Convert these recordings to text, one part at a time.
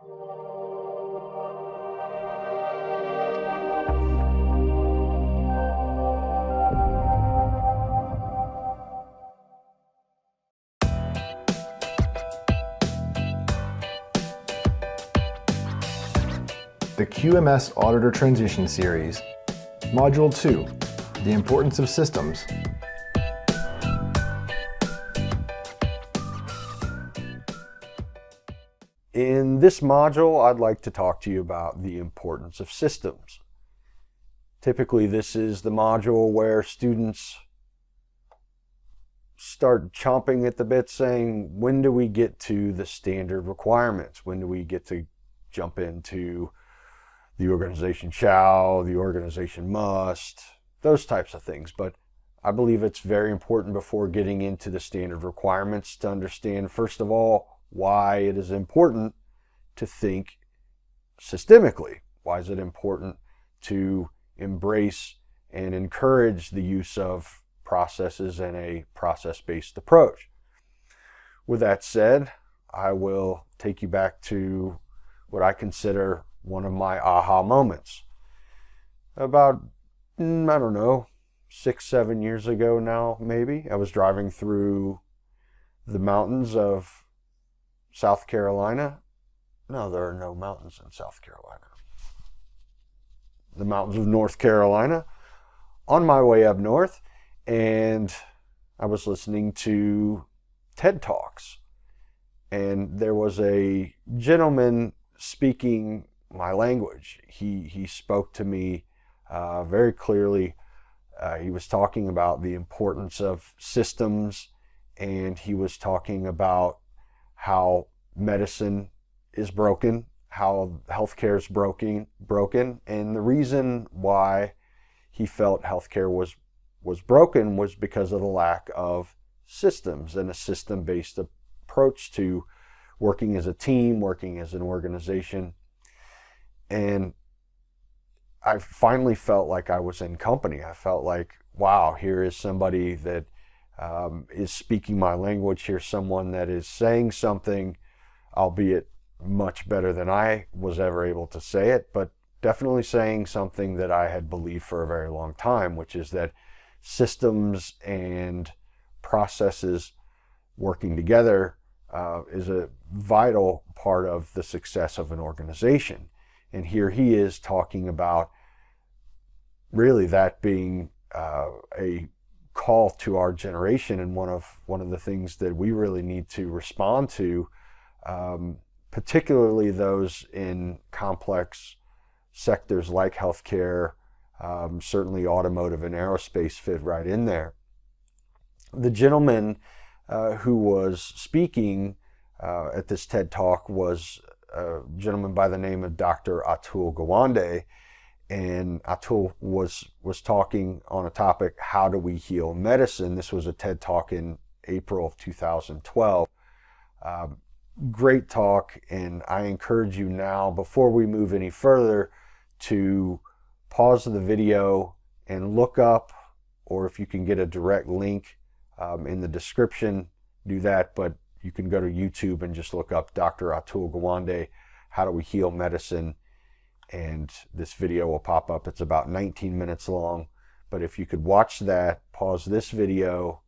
The QMS Auditor Transition Series, Module 2, The Importance of Systems. In this module, I'd like to talk to you about the importance of systems. Typically, this is the module where students start chomping at the bit saying, when do we get to the standard requirements? When do we get to jump into the organization shall, the organization must, those types of things. But I believe it's very important before getting into the standard requirements to understand, first of all, why it is important to think systemically. Why is it important to embrace and encourage the use of processes and a process-based approach? With that said, I will take you back to what I consider one of my aha moments. About, I don't know, 6-7 years ago now, maybe, I was driving through the mountains of South Carolina. No, there are no mountains in South Carolina. The mountains of North Carolina, on my way up north, and I was listening to TED Talks. And there was a gentleman speaking my language. He spoke to me very clearly. He was talking about the importance of systems, and he was talking about how medicine is broken, how healthcare is broken, and the reason why he felt healthcare was broken was because of the lack of systems and a system-based approach to working as a team, working as an organization. And I finally felt like I was in company. I felt like, wow, here is somebody that is speaking my language. Here's someone that is saying something, albeit much better than I was ever able to say it, but definitely saying something that I had believed for a very long time, which is that systems and processes working together is a vital part of the success of an organization. And here he is talking about really that being a call to our generation, and one of the things that we really need to respond to, particularly those in complex sectors like healthcare, certainly automotive and aerospace fit right in there. The gentleman who was speaking at this TED Talk was a gentleman by the name of Dr. Atul Gawande, and Atul was talking on a topic, how do we heal medicine? This was a TED Talk in April of 2012. Great talk, and I encourage you now, before we move any further, to pause the video and look up, or if you can get a direct link in the description, do that, but you can go to YouTube and just look up Dr. Atul Gawande, How Do We Heal Medicine, and this video will pop up. It's about 19 minutes long, but if you could watch that, pause this video,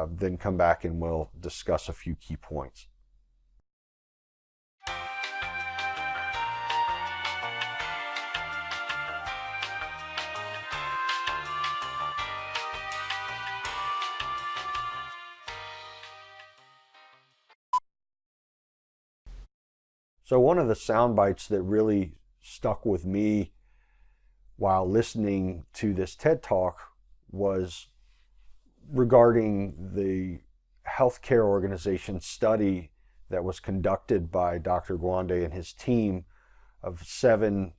then come back and we'll discuss a few key points. So one of the sound bites that really stuck with me while listening to this TED Talk was regarding the healthcare organization study that was conducted by Dr. Gawande and his team of 7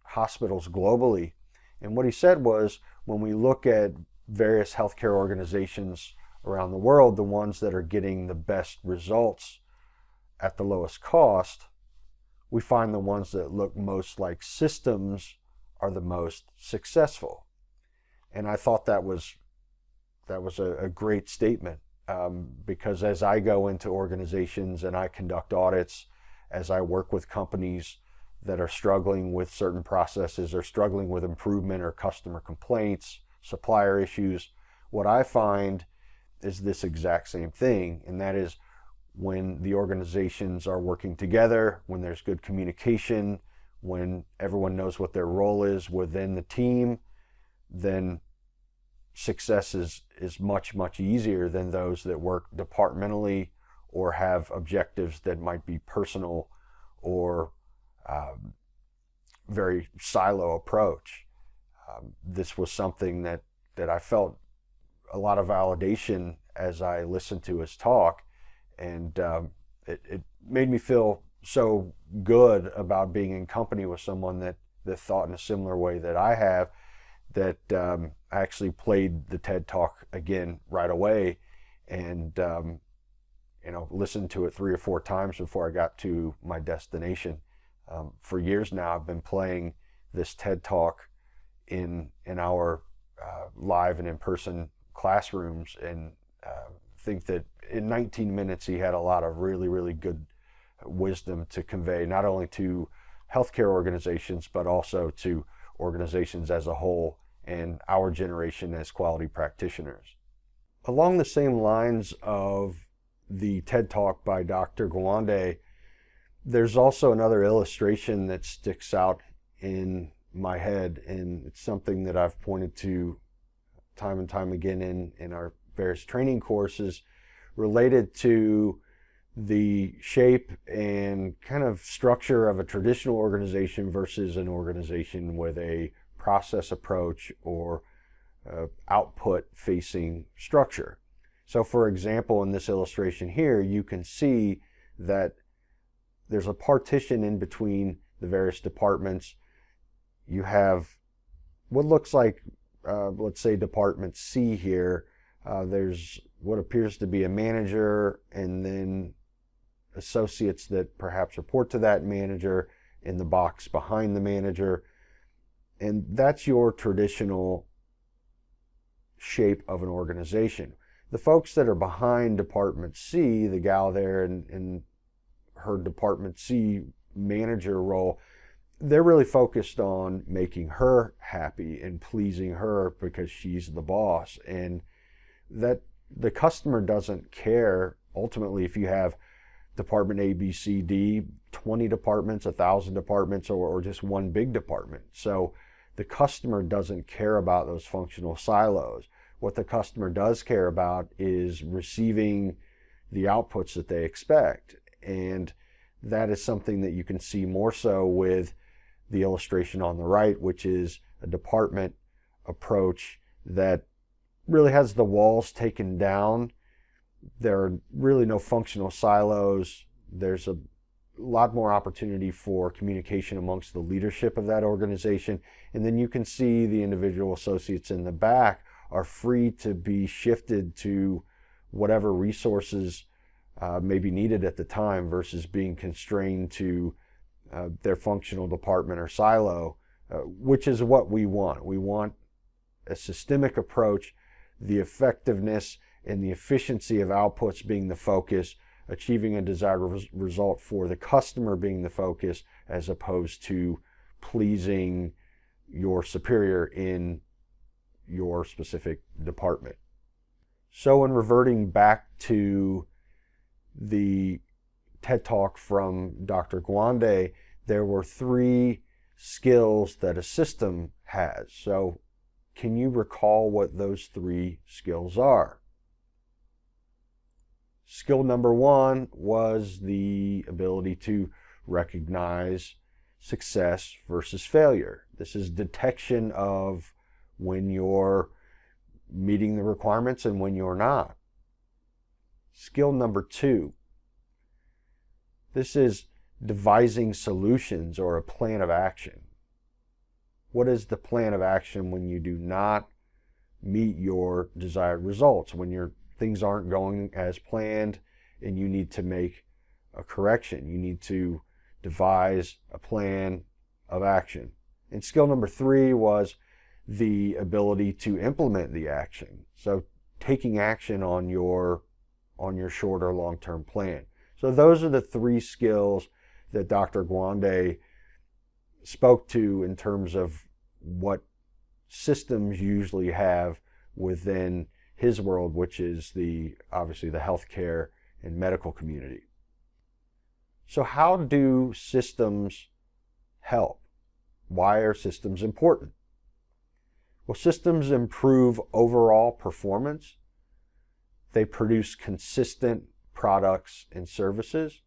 hospitals globally. And what he said was, when we look at various healthcare organizations around the world, the ones that are getting the best results at the lowest cost, we find the ones that look most like systems are the most successful. And I thought that was a great statement, because as I go into organizations and I conduct audits as I work with companies that are struggling with certain processes or struggling with improvement or customer complaints, supplier issues, what I find is this exact same thing, and that is when the organizations are working together, when there's good communication, when everyone knows what their role is within the team, then success is much, much easier than those that work departmentally or have objectives that might be personal or very silo approach. This was something that I felt a lot of validation as I listened to his talk, and it made me feel so good about being in company with someone that thought in a similar way that I have, that I actually played the TED Talk again right away, and listened to it 3 or 4 times before I got to my destination. For years now, I've been playing this TED Talk in our live and in-person classrooms, and think that in 19 minutes he had a lot of really, really good wisdom to convey, not only to healthcare organizations, but also to organizations as a whole and our generation as quality practitioners. Along the same lines of the TED Talk by Dr. Gawande, there's also another illustration that sticks out in my head, and it's something that I've pointed to time and time again in our various training courses, related to the shape and kind of structure of a traditional organization versus an organization with a process approach or output facing structure. So for example, in this illustration here, you can see that there's a partition in between the various departments. You have what looks like, let's say, Department C here. There's what appears to be a manager, and then associates that perhaps report to that manager in the box behind the manager. And that's your traditional shape of an organization. The folks that are behind Department C, the gal there in her Department C manager role, they're really focused on making her happy and pleasing her because she's the boss, and that the customer doesn't care ultimately if you have Department A, B, C, D, 20 departments, 1,000 departments, or just one big department. So the customer doesn't care about those functional silos. What the customer does care about is receiving the outputs that they expect. And that is something that you can see more so with the illustration on the right, which is a department approach that really has the walls taken down. There are really no functional silos. There's a lot more opportunity for communication amongst the leadership of that organization. And then you can see the individual associates in the back are free to be shifted to whatever resources may be needed at the time, versus being constrained to their functional department or silo, which is what we want. We want a systemic approach, the effectiveness and the efficiency of outputs being the focus, achieving a desired result for the customer being the focus, as opposed to pleasing your superior in your specific department. So in reverting back to the TED Talk from Dr. Gawande, there were 3 skills that a system has. So can you recall what those 3 skills are? Skill number 1 was the ability to recognize success versus failure. This is detection of when you're meeting the requirements and when you're not. Skill number 2, this is devising solutions or a plan of action. What is the plan of action when you do not meet your desired results, when your things aren't going as planned and you need to make a correction? You need to devise a plan of action. And skill number 3 was the ability to implement the action. So taking action on your short or long-term plan. So those are the 3 skills that Dr. Gwande spoke to in terms of what systems usually have within his world, which is obviously the healthcare and medical community. So how do systems help? Why are systems important? Well, systems improve overall performance. They produce consistent products and services.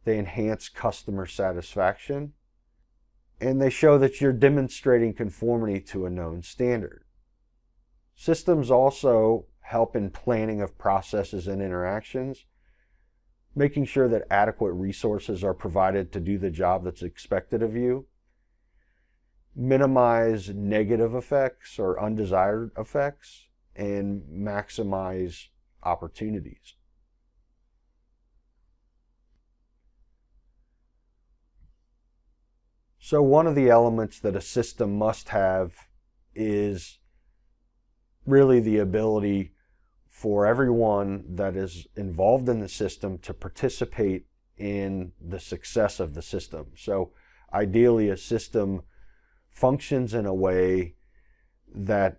They enhance customer satisfaction. And they show that you're demonstrating conformity to a known standard. Systems also help in planning of processes and interactions, making sure that adequate resources are provided to do the job that's expected of you, minimize negative effects or undesired effects, and maximize opportunities. So one of the elements that a system must have is really the ability for everyone that is involved in the system to participate in the success of the system. So ideally, a system functions in a way that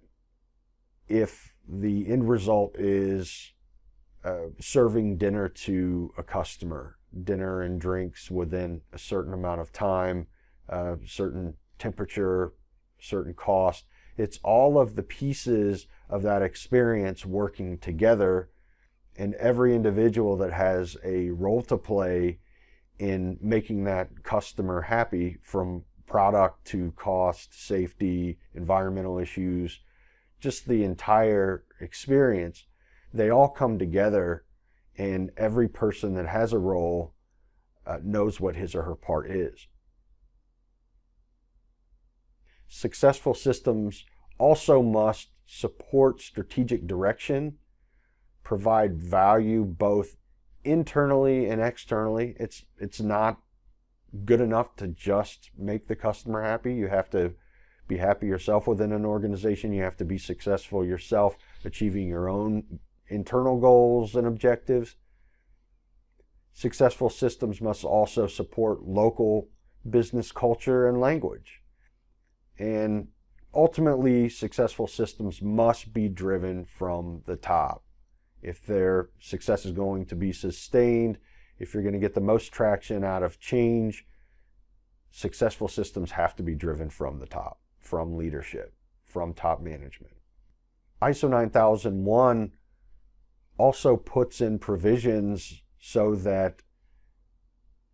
if the end result is serving dinner to a customer, dinner and drinks within a certain amount of time, certain temperature, certain cost, it's all of the pieces of that experience working together, and every individual that has a role to play in making that customer happy, from product to cost, safety, environmental issues, just the entire experience, they all come together, and every person that has a role knows what his or her part is. Successful systems also must support strategic direction, provide value both internally and externally. It's not good enough to just make the customer happy. You have to be happy yourself within an organization. You have to be successful yourself, achieving your own internal goals and objectives. Successful systems must also support local business culture and language. And ultimately, successful systems must be driven from the top. If their success is going to be sustained, if you're going to get the most traction out of change, successful systems have to be driven from the top, from leadership, from top management. ISO 9001 also puts in provisions so that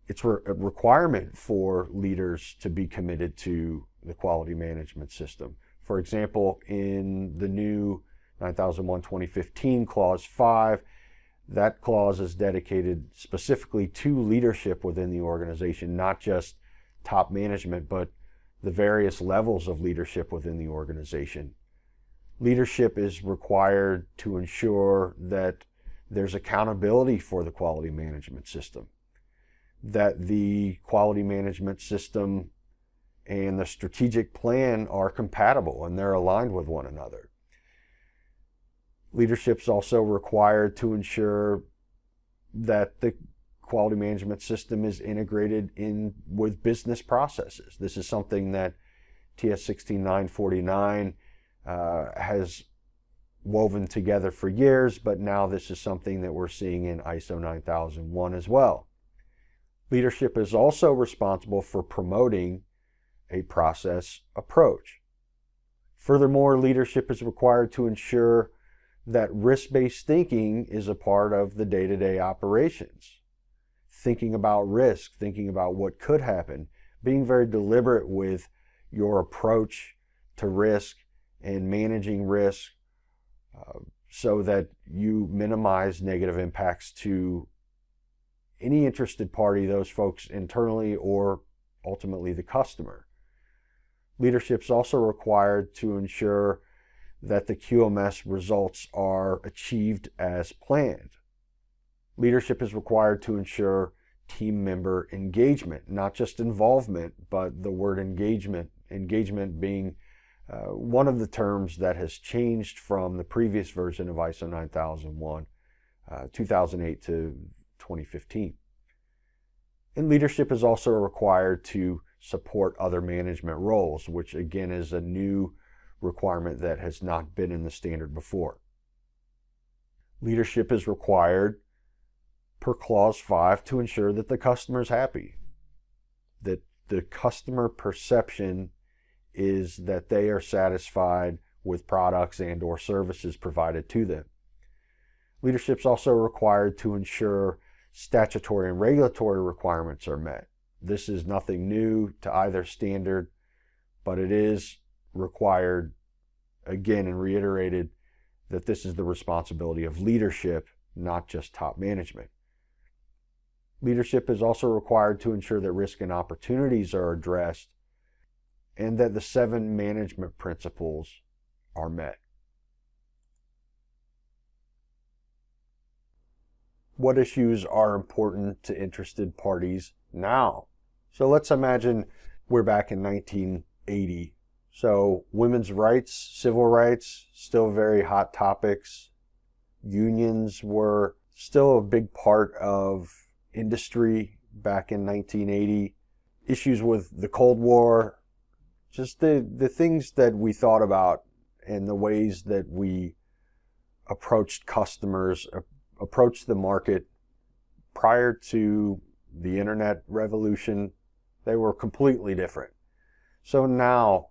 it's a requirement for leaders to be committed to the quality management system. For example, in the new 9001 2015 Clause 5, that clause is dedicated specifically to leadership within the organization, not just top management, but the various levels of leadership within the organization. Leadership is required to ensure that there's accountability for the quality management system, that the quality management system and the strategic plan are compatible and they're aligned with one another. Leadership is also required to ensure that the quality management system is integrated in with business processes. This is something that TS 16949 has woven together for years, but now this is something that we're seeing in ISO 9001 as well. Leadership is also responsible for promoting a process approach. Furthermore, leadership is required to ensure that risk-based thinking is a part of the day-to-day operations. Thinking about risk, thinking about what could happen, being very deliberate with your approach to risk and managing risk so that you minimize negative impacts to any interested party, those folks internally or ultimately the customer. Leadership is also required to ensure that the QMS results are achieved as planned. Leadership is required to ensure team member engagement, not just involvement, but the word engagement. Engagement being one of the terms that has changed from the previous version of ISO 9001, 2008 to 2015. And leadership is also required to support other management roles, which again is a new requirement that has not been in the standard before. Leadership is required per clause 5 to ensure that the customer is happy, that the customer perception is that they are satisfied with products and or services provided to them. Leadership is also required to ensure statutory and regulatory requirements are met. This is nothing new to either standard, but it is required again and reiterated that this is the responsibility of leadership, not just top management. Leadership is also required to ensure that risk and opportunities are addressed and that the 7 management principles are met. What issues are important to interested parties now? So let's imagine we're back in 1980. So women's rights, civil rights, still very hot topics. Unions were still a big part of industry back in 1980. Issues with the Cold War, just the things that we thought about and the ways that we approached customers, approached the market prior to the internet revolution, they were completely different. So now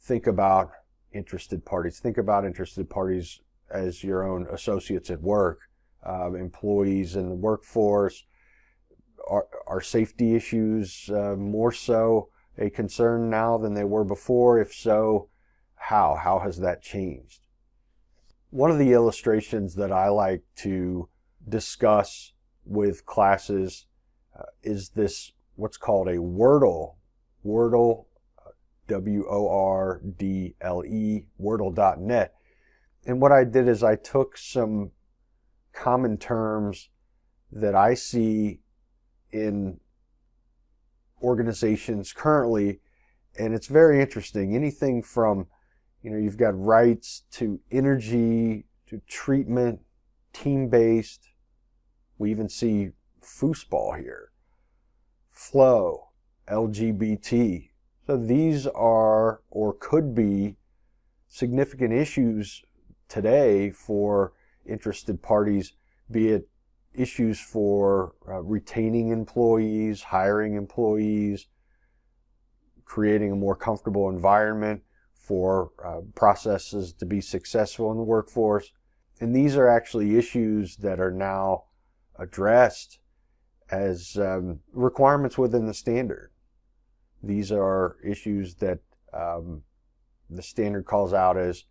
think about interested parties. Think about interested parties as your own associates at work, employees in the workforce. Are safety issues more so a concern now than they were before? If so, how? How has that changed? One of the illustrations that I like to discuss with classes is this, what's called a Wordle, Wordle, W-O-R-D-L-E, Wordle.net. And what I did is I took some common terms that I see in organizations currently, and it's very interesting. Anything from, you've got rights to energy, to treatment, team-based. We even see foosball here, flow, LGBT. So these are, or could be, significant issues today for interested parties, be it issues for retaining employees, hiring employees, creating a more comfortable environment for processes to be successful in the workforce. And these are actually issues that are now addressed as requirements within the standard. These are issues that the standard calls out as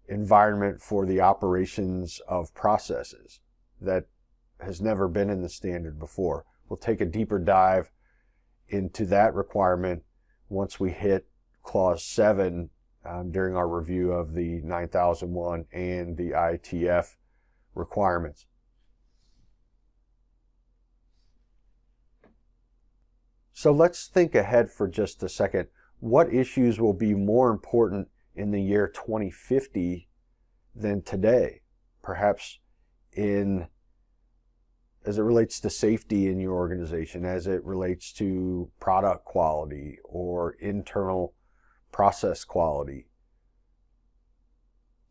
environment for the operations of processes that has never been in the standard before. We'll take a deeper dive into that requirement once we hit Clause 7 during our review of the 9001 and the IATF requirements. So let's think ahead for just a second. What issues will be more important in the year 2050 than today? Perhaps as it relates to safety in your organization, as it relates to product quality or internal process quality.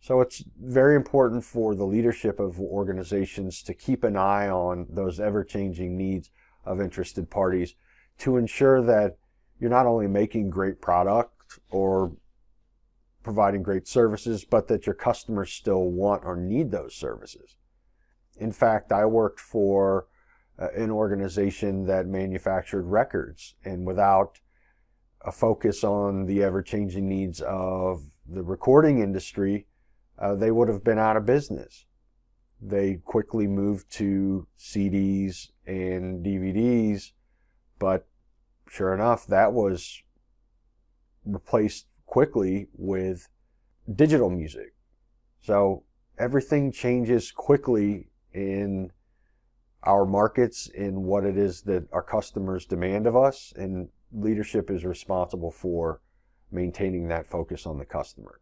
So it's very important for the leadership of organizations to keep an eye on those ever-changing needs of interested parties to ensure that you're not only making great product or providing great services, but that your customers still want or need those services. In fact, I worked for an organization that manufactured records, and without a focus on the ever-changing needs of the recording industry, they would have been out of business. They quickly moved to CDs and DVDs, but sure enough, that was replaced quickly with digital music. So everything changes quickly in our markets, in what it is that our customers demand of us, and leadership is responsible for maintaining that focus on the customer.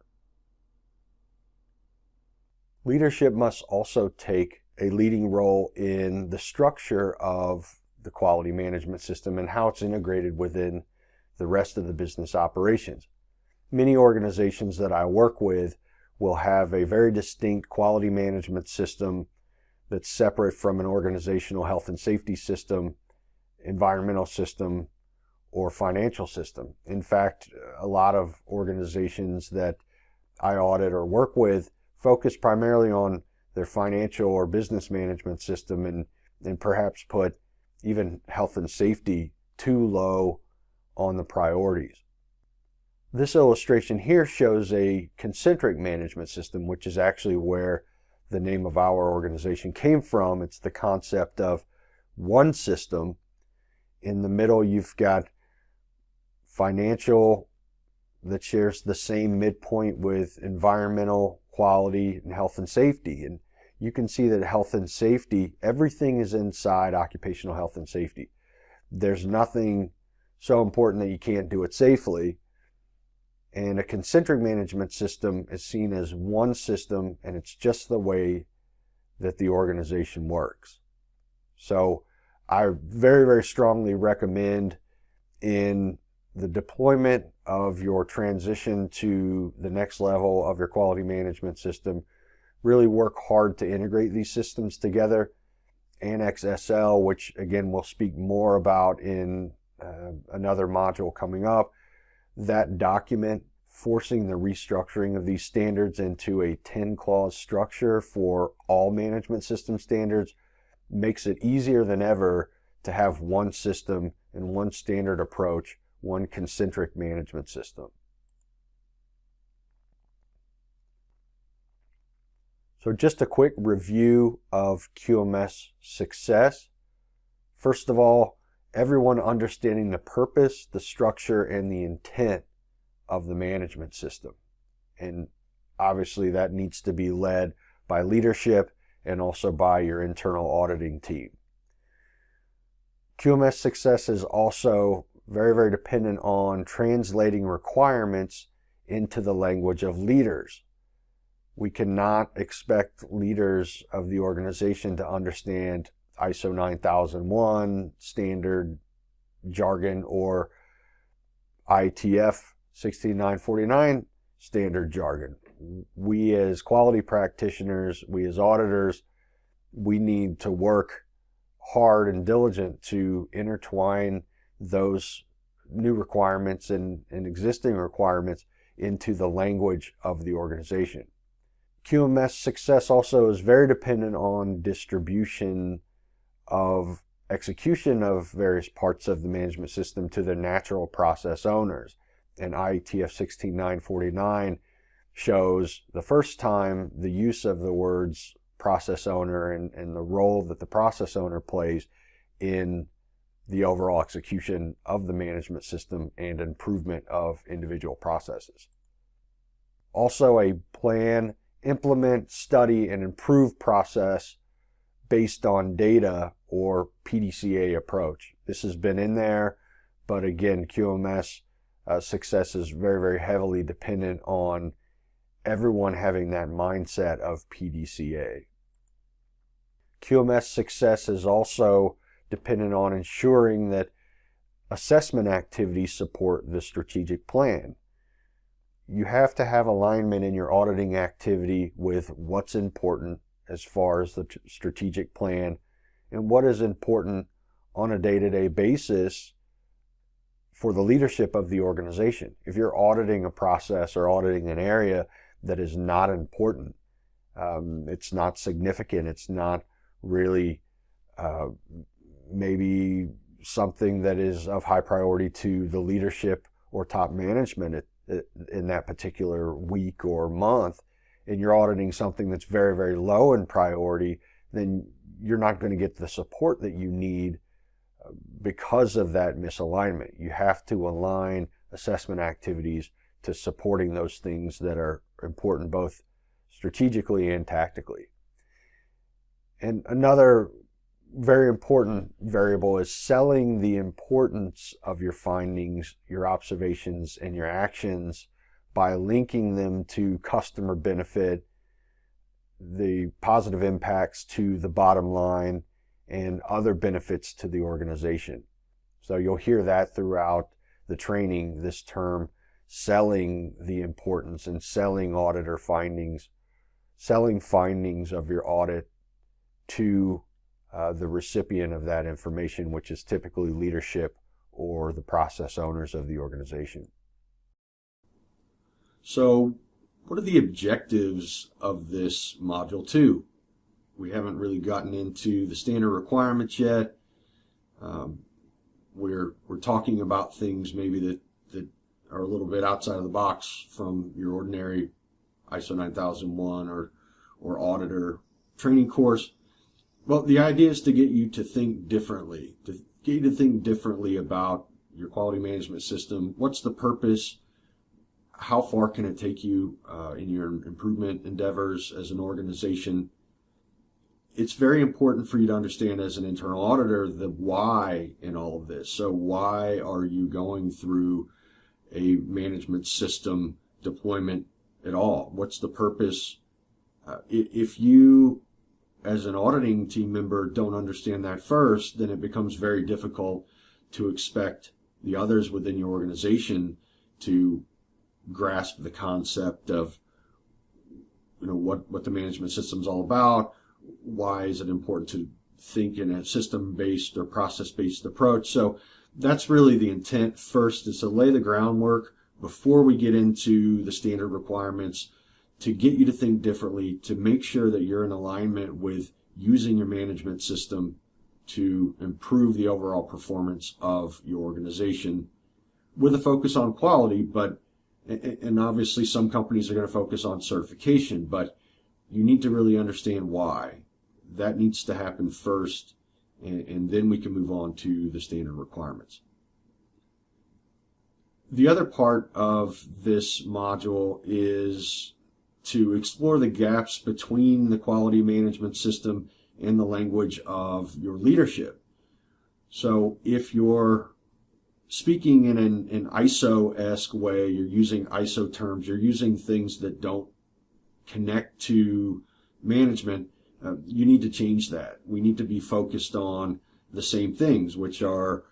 Leadership must also take a leading role in the structure of the quality management system and how it's integrated within the rest of the business operations. Many organizations that I work with will have a very distinct quality management system that's separate from an organizational health and safety system, environmental system, or financial system. In fact, a lot of organizations that I audit or work with focus primarily on their financial or business management system and perhaps put even health and safety too low on the priorities. This illustration here shows a concentric management system, which is actually where the name of our organization came from. It's the concept of one system. In the middle, you've got financial that shares the same midpoint with environmental, quality, and health and safety. And you can see that health and safety, everything is inside occupational health and safety. There's nothing so important that you can't do it safely. And a concentric management system is seen as one system, and it's just the way that the organization works. So I very, very strongly recommend in the deployment of your transition to the next level of your quality management system, really work hard to integrate these systems together. Annex SL, which again we'll speak more about in another module coming up, that document forcing the restructuring of these standards into a 10-clause structure for all management system standards makes it easier than ever to have one system and one standard approach, one concentric management system. So just a quick review of QMS success. First of all, everyone understanding the purpose, the structure, and the intent of the management system. And obviously that needs to be led by leadership and also by your internal auditing team. QMS success is also very, very dependent on translating requirements into the language of leaders. We cannot expect leaders of the organization to understand ISO 9001 standard jargon or IATF 16949 standard jargon. We as quality practitioners, we as auditors, we need to work hard and diligent to intertwine those new requirements and existing requirements into the language of the organization. QMS success also is very dependent on distribution of execution of various parts of the management system to the natural process owners. And IATF 16949 shows the first time the use of the words process owner and the role that the process owner plays in the overall execution of the management system and improvement of individual processes. Also a plan, implement, study, and improve process based on data or PDCA approach. This has been in there, but again, QMS success is very, very heavily dependent on everyone having that mindset of PDCA. QMS success is also dependent on ensuring that assessment activities support the strategic plan. You have to have alignment in your auditing activity with what's important as far as the strategic plan and what is important on a day-to-day basis for the leadership of the organization. If you're auditing a process or auditing an area that is not important, it's not significant, it's not really maybe something that is of high priority to the leadership or top management in that particular week or month, and you're auditing something that's very, very low in priority, then you're not going to get the support that you need because of that misalignment. You have to align assessment activities to supporting those things that are important both strategically and tactically. And another very important variable is selling the importance of your findings, your observations, and your actions by linking them to customer benefit, the positive impacts to the bottom line, and other benefits to the organization. So you'll hear that throughout the training, this term, selling the importance and selling auditor findings, selling findings of your audit to the recipient of that information, which is typically leadership or the process owners of the organization. So what are the objectives of this Module 2? We haven't really gotten into the standard requirements yet. We're talking about things maybe that are a little bit outside of the box from your ordinary ISO 9001 or auditor training course. Well, the idea is to get you to think differently, about your quality management system. What's the purpose? How far can it take you in your improvement endeavors as an organization? It's very important for you to understand as an internal auditor the why in all of this. So why are you going through a management system deployment at all? What's the purpose? If you, as an auditing team member, don't understand that first, then it becomes very difficult to expect the others within your organization to grasp the concept of, what the management system is all about. Why is it important to think in a system-based or process-based approach? So that's really the intent. First is to lay the groundwork before we get into the standard requirements, to get you to think differently, to make sure that you're in alignment with using your management system to improve the overall performance of your organization with a focus on quality. And obviously some companies are going to focus on certification, but you need to really understand why. That needs to happen first, and then we can move on to the standard requirements. The other part of this module is to explore the gaps between the quality management system and the language of your leadership. So if you're speaking in an ISO-esque way, you're using ISO terms, you're using things that don't connect to management, you need to change that. We need to be focused on the same things, which are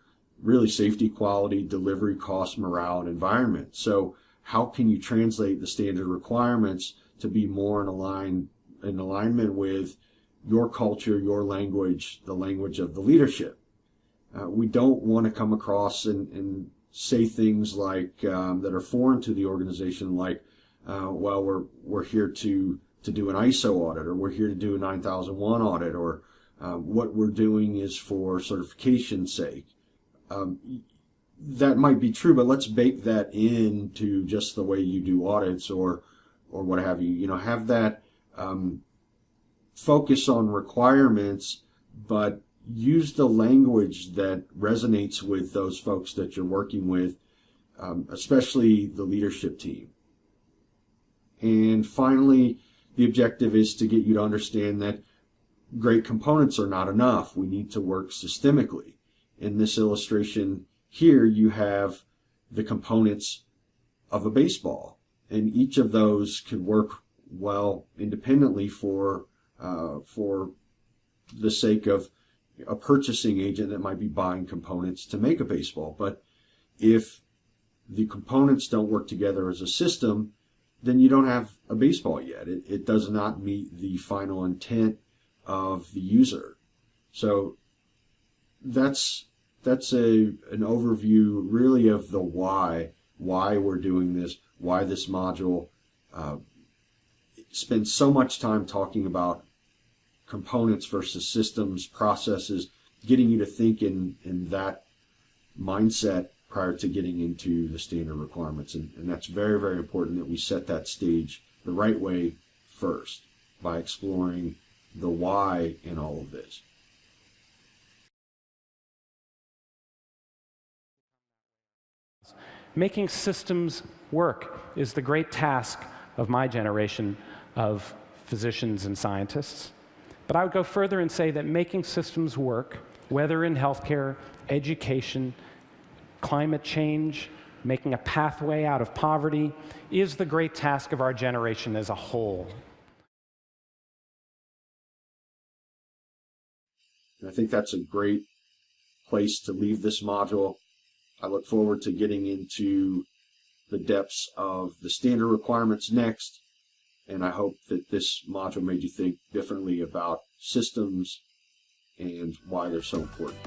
really safety, quality, delivery, cost, morale, and environment. So how can you translate the standard requirements to be more in alignment with your culture, your language, the language of the leadership? We don't want to come across and say things like that are foreign to the organization, like, well, we're here to do an ISO audit, or we're here to do a 9001 audit, or what we're doing is for certification's sake. That might be true, but let's bake that into just the way you do audits or what have you. Have that focus on requirements, but use the language that resonates with those folks that you're working with, especially the leadership team. And finally, the objective is to get you to understand that great components are not enough. We need to work systemically. In this illustration here, you have the components of a baseball, and each of those could work well independently for the sake of a purchasing agent that might be buying components to make a baseball. But if the components don't work together as a system, then you don't have a baseball yet. It does not meet the final intent of the user. So that's an overview really of the why we're doing this, why this module spends so much time talking about components versus systems, processes, getting you to think in that mindset prior to getting into the standard requirements. And that's very, very important that we set that stage the right way first by exploring the why in all of this. Making systems work is the great task of my generation of physicians and scientists. But I would go further and say that making systems work, whether in healthcare, education, climate change, making a pathway out of poverty, is the great task of our generation as a whole. And I think that's a great place to leave this module. I look forward to getting into the depths of the standard requirements next, and I hope that this module made you think differently about systems and why they're so important.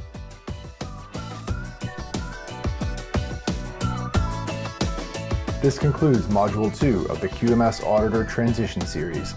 This concludes Module 2 of the QMS Auditor Transition Series.